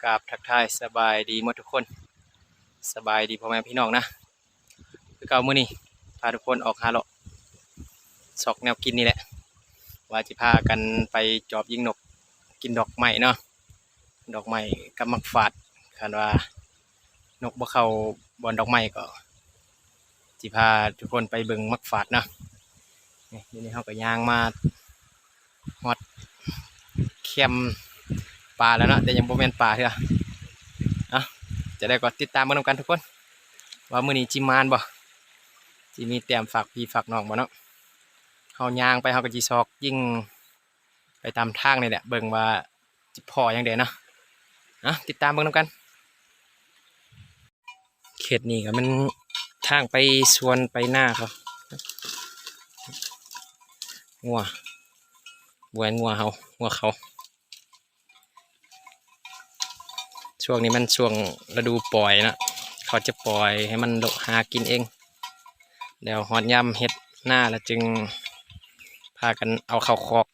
กราบทักทายสบายดีหมดทุกคนสบายดีพ่อแม่พี่น้องนะคือเก่ามื้อนี้พาทุกคนออกหาเลาะซอกแนวกินนี่แหละว่าจะพากันไปจอบยิงนกกินดอกไม้เนาะดอกไม้กับมักฝาดคันว่านกบ่เข้าบ่อนดอกไม้ก็สิพาทุกคนไปเบิ่งมักฝาดเนาะนี่เฮาก็ย่างมาฮอดแคมป์ปลาแล้วเนาะแต่ยังบ่แม่นปลาเด้อจะได้ก็ติดตามกันกันทุกคนว่ามื้อนี้จิมานบ่สิมีแต้มฝากพี่ฝากน้องบ่เนาะเฮาย่างไปเฮาก็สิซอกยิ่งไปตามทางนี่แหละเบิ่งว่าสิพอจังได๋เนาะติดตามเบิ่งกันเขตนี้ก็มันทางไปสวนไปหน้าเขางัวบวนงัวเขาช่วงนี้มันช่วงฤดูปล่อยนะเขาจะปล่อยให้มันหากินเองเดี๋ยวฮอดยามเฮ็ดหน้าแล้วจึงพากันเอาเข้าคอก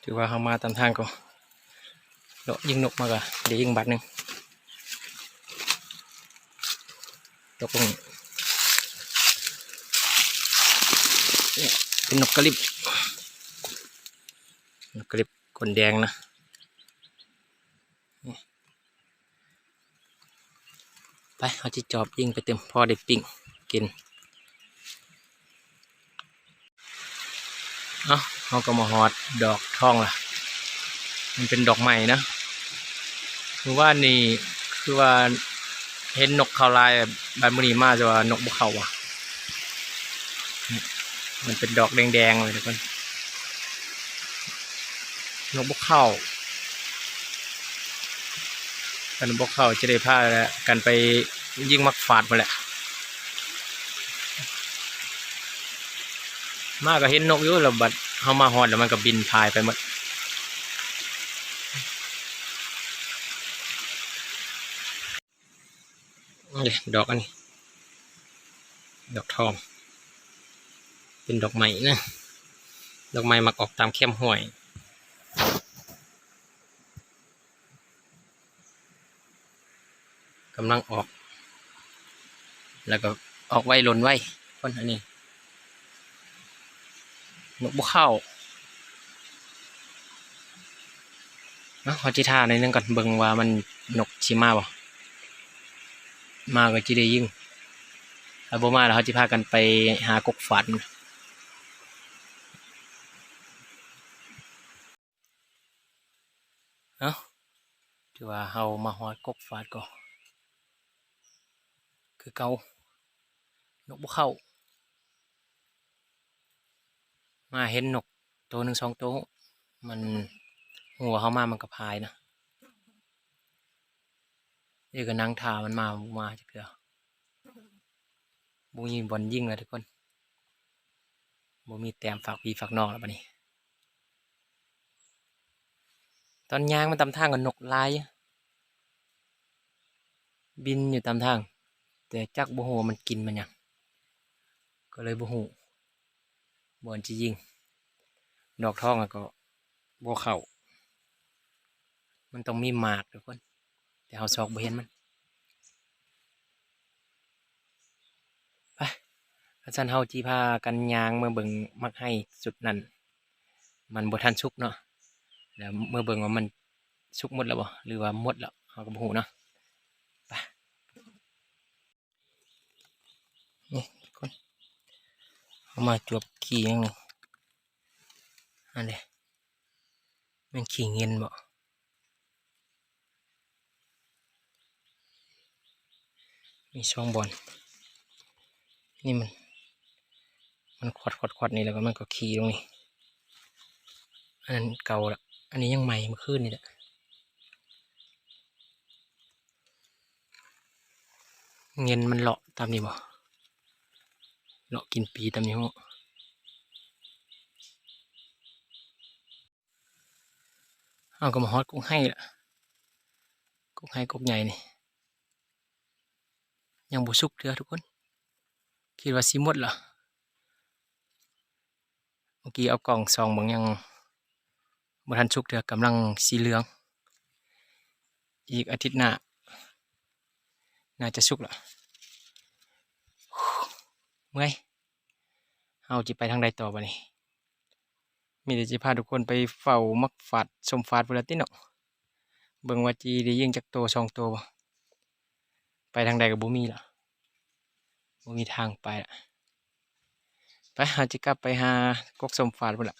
ถือว่าเขามาตามทางก็เลาะยิงนกมาก็ได้ยิงบัดหนึ่งตกลงเป็นนกกระลิบขนแดงนะไปเอาที่จอบยิงไปเต็มพอได้ปิ้งกินเขาก็มาฮอดดอกทองล่ะมันเป็นดอกใหม่นะคือว่านี่คือว่าเห็นนกเขาลายแบบมื้อนี้มาจะว่านกบุเขาว่ะมันเป็นดอกแดงๆเลยทุกคนนกบุเขากันบุเขาจะได้พากันไปยิงมักฝาดมาแหละมาก็เห็นนกอยู่แล้วบัดเขามาฮอดแล้วมันก็บินพายไปหมดนี่ดอกอันนี้ดอกทองเป็นดอกไม้นะดอกไม้มักออกตามเข้มห้วยกำลังออกแล้วก็ออกไว้หล่นไว้คนอันนี้นกบุเข้าขอจิท่าในนึงก่อนเบิ่งว่ามันนกชิมาบ่มาก็จะได้ยิงถ้าบ่มาแล้วเขาจะพากันไปหากกฝาดถือว่าเฮามาฮอดกกฝาดก็คือเก่านกบุเข้ามาเห็นนกตัวหนึ่งสองตัวมันหัวเขามามันก็พายนะนี่ก็นั่งท่ามันมาจักเดียวบูยิงบอลยิงเลยทุกคนบูมีแต้มฝากพี่ฝากน้องแล้วปะนี่ตอนย่างมันตามทางกับนกลายบินอยู่ตามทางแต่จักบูฮูมันกินมันยังก็เลยบูฮูบอลจะยิงดอกทองก็บูเข่ามันต้องมีหมากทุกคนแต่เขาซอกบ่เห็นมันไปอาจารย์เฮาจีพากันยางเมื่อเบิ่งมักให้สุดนั้นมันบ่ทันสุกเนาะแล้วเมื่อเบิ่งว่ามันสุกหมดแล้วบ่หรือว่าหมดแล้วเฮาก็บ่ฮู้เนาะไปนี่คนเอามาจวบขี้ยังนี่อันนี้มันขี้เงินบ่มีช่องบอลนี่มันขวดนี่แล้วก็มันก็ขี้ตรงนี้อันนั้นเก่าละอันนี้ยังใหม่เมื่อคืนนี่แหละเงินมันเลาะตามนี้บ่เลาะกินปีตามนี้ฮะเอาก็มาฮอดกุ้งให้ละกุ้งให้กุ้งใหญ่นี่ยังบ่สุกเด้อทุกคนคิดว่าสิหมดล่ะ เมื่อกี้เอากล่องซองบางยังบ่ทันสุกเถือกำลังสีเหลืองอีกอาทิตย์หน้าน่าจะสุกแล้วเมื่อยเฮาจิไปทางใดต่อบัดนี้มีแต่สิพาทุกคนไปเฝ้ามักฝาดชมฝาดพุ่นล่ะติเนาะเบิ่งว่าจีได้ยิงจักโตสองโตบ่ไปทางใดก็บ่มีล่ะบ่มีทางไปล่ะไปเฮาจิกลับไปหากกสมฝาดพุ่นล่ะ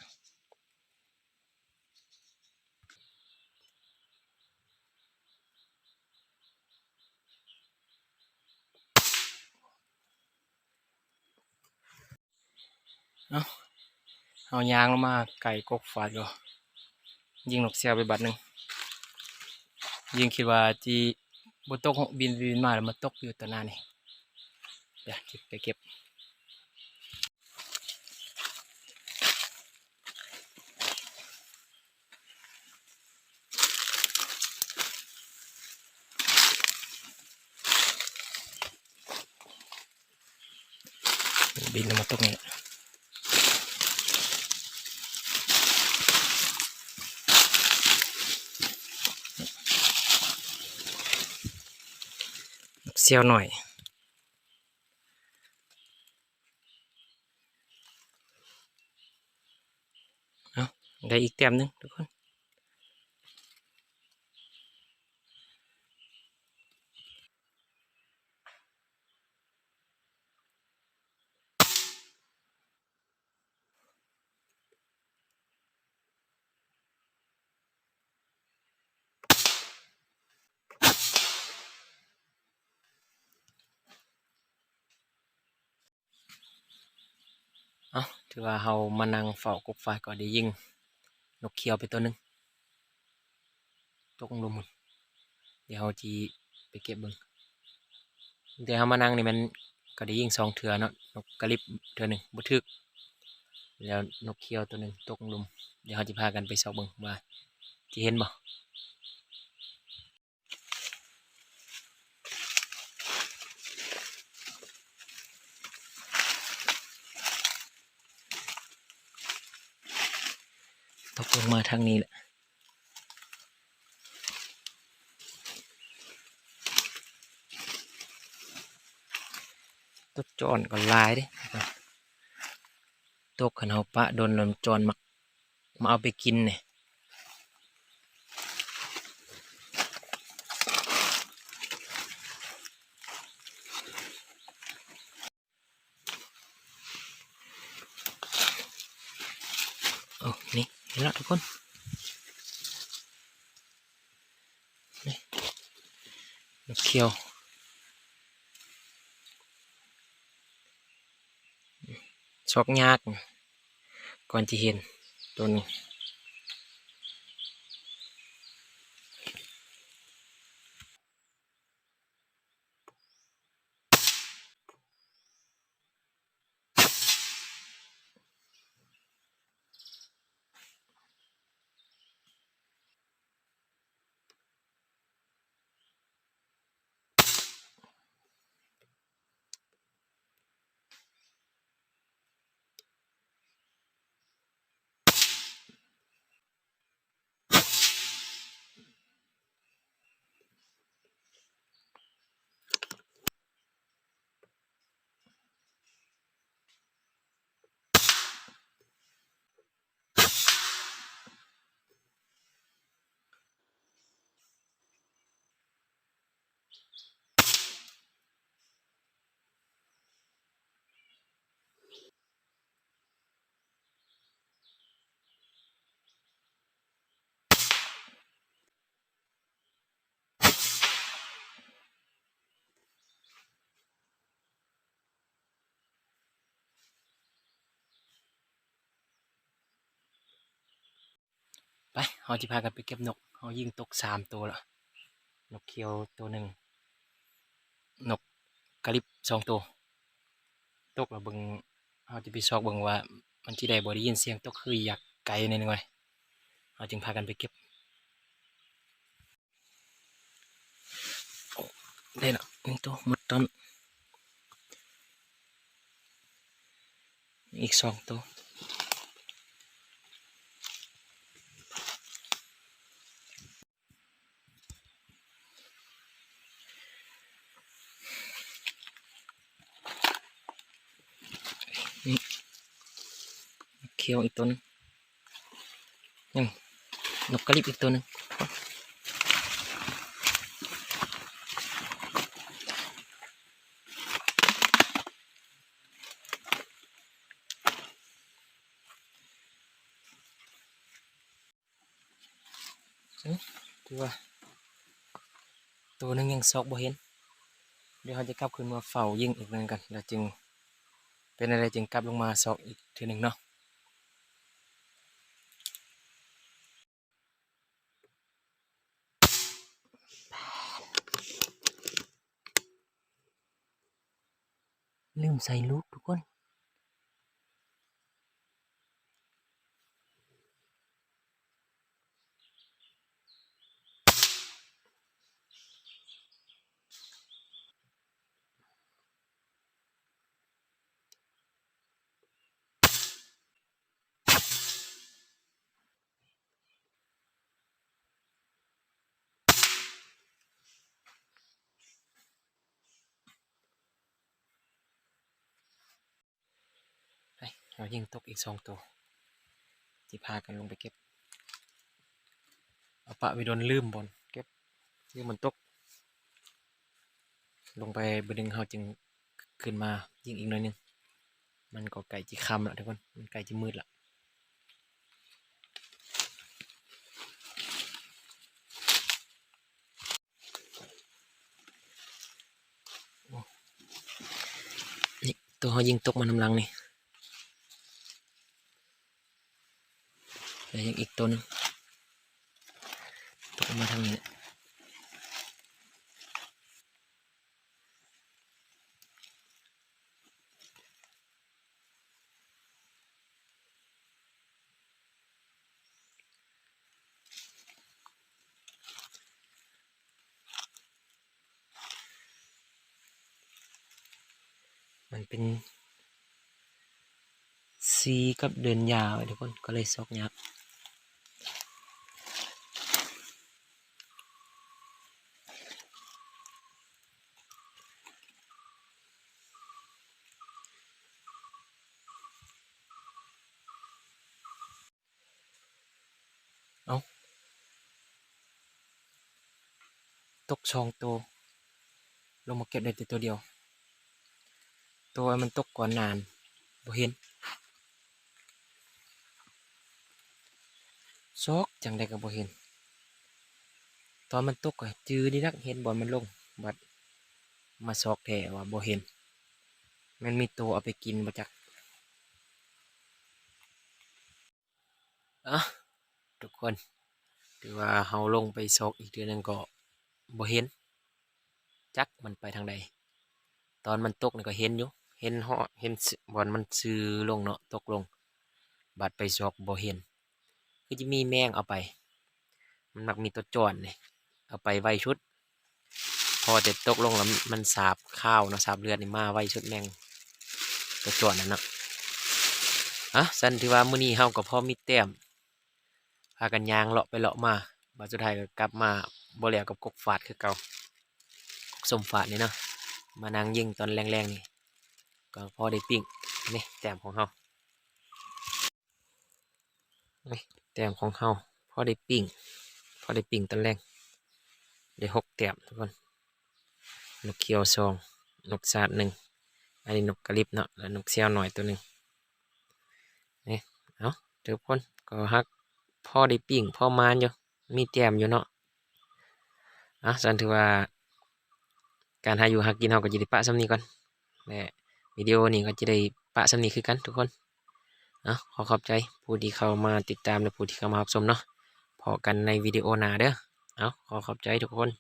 เอ้าเฮาย่างลงมาไกลกกฝาดก็ยิงนกเสียวไปบัดหนึงยิงคิดว่าจีบ่ตกบินมาแล้วมาตกอยู่ตอนหน้านี่เดี๋ยวจิไปเก็บบินแล้วมาตกนี่แหละนกเสียวหน่อยเอ้าได้อีกแต้มหนึงทุกคนเอ้าถือว่าเฮามานั่งเฝ้ากกฝาดก็ได้ยิงนกเขียวไปตัวหนึงตกลงหลุมพุ่นเดี๋ยวเฮาจิไปเก็บเบิ่งแต่เฮามานั่งนี่มันก็ได้ยิงสองเทื่อเนาะนกกระลิบเทื่อหนึงบ่ถึกแล้วนกเขียวตัวหนึงตกลงหลุมเดี๋ยวเฮาจิพากันไปซอกเบิ่งว่าสิเห็นบ่ตกลงมาทางนี้แหละตัวจอนก็หลายเด้ตกคันเฮาปะโดนแล้วจอนมาเอาไปกินนี่โอ้นี่เห็นแล้วทุกคนนี่นกเขียวซอกยากก่อนจะเห็นตัวนี้ไปเฮาจะพากันไปเก็บนกเฮายิงตก3ตัวแล้วนกเขียวตัวหนึ่งนกกระลิบ2ตัวตกแล้วเบิ่งเฮาจะไปซอกเบิ่งว่ามันสิได้บ่ได้ยินเสียงตกคืออยากไกลหน่อยๆเฮาจึงพากันไปเก็บโอ้ได้แล้ว1ตัวหมดต้นอีก2ตัว เขียวอีกตัวนึงยังนกกระลิบอีกตัวนึงตัวนึงยังซอกบ่เห็นเดี๋ยวเขาจะกลับขึ้นมาเฝ้ายิงอีกนึงกันแล้วจึงเป็นอะไรจึงกลับลงมาซอกอีกทีหนึ่งเนาะลืมใส่ลูกทุกคนเรายิงตกอีก2 ตัวที่พากันลงไปเก็บเอาปะไปโดนลืมบอลเก็บลืมมันตกลงไปบดึงเขาจึงขึ้นมายิงอีกหน่อยนึงมันก็ไก่จีคำละทุกคนมันไก่จีมืดละนี่ตัวเขายิงตกมันน้ำลังนี่แล้วยังอีกตัวนึงตกมาทางนี้มันเป็นซีกับเดินยาวทุกคนก็เลยซอกยักเอาตก2 ตัวลงมาเก็บได้แต่ตัวเดียวตัวมันตกก่อนนานบ่เห็นซอกจังใดก็บ่เห็นตอนมันตกก็จือดีนักเห็นบอลมันลงบัดมาซอกแท้ว่าบ่เห็นมันมีตัวเอาไปกินบ่จักอ่ะทุกคนถือว่าเฮาลงไปซอกอีกเดือนนึงก็บ่เห็นจักมันไปทางใดตอนมันตกนี่ก็เห็นอยู่เห็นเหาะเห็นบอลมันซื้อลงเนาะตกลงบัดไปซอกบ่เห็นคือจะมีแมงเอาไปมันมักมีตัวจอนนี่เอาไปไว้ชุดพอแต่ตกลงแล้วมันสาบข้าวเนาะสาบเลือดนี่มาไว้ชุดแมงตัวจอนนั่นเนาะสันที่ว่ามื้อนี้เฮาก็พอมีแต้มพากันย่างเลาะไปเลาะมาบัดสุดท้ายก็กลับมาบ่แล้วกับกกฝาดคือเก่ากกส้มฝาดนี่เนาะมานั่งยิงตอนแรงๆนี่ก็พอได้ปิ้งนี่แต้มของเฮานี่แต้มของเฮาพอได้ปิ้งตอนแรงได้6 แต้มทุกคนนกเขียว2นกสาด1อันนี้นกกระลิบเนาะแล้วนกเสี้ยวหน่อยตัวนึงนี่เอาทุกคนก็ฮักพอได้ปิ้งพอมานอยู่มีแต้มอยู่เนาะสันถือว่าการหาอยู่หากินเฮาก็จะได้ปะซ้ำนี้ก่อนและวิดีโอนี้ก็จะได้ปะซ้ำนี้คือกันทุกคนขอขอบใจผู้ที่เข้ามาติดตามและผู้ที่เข้ามารับชมเนาะพอกันในวิดีโอหน้าเด้อขอขอบใจทุกคน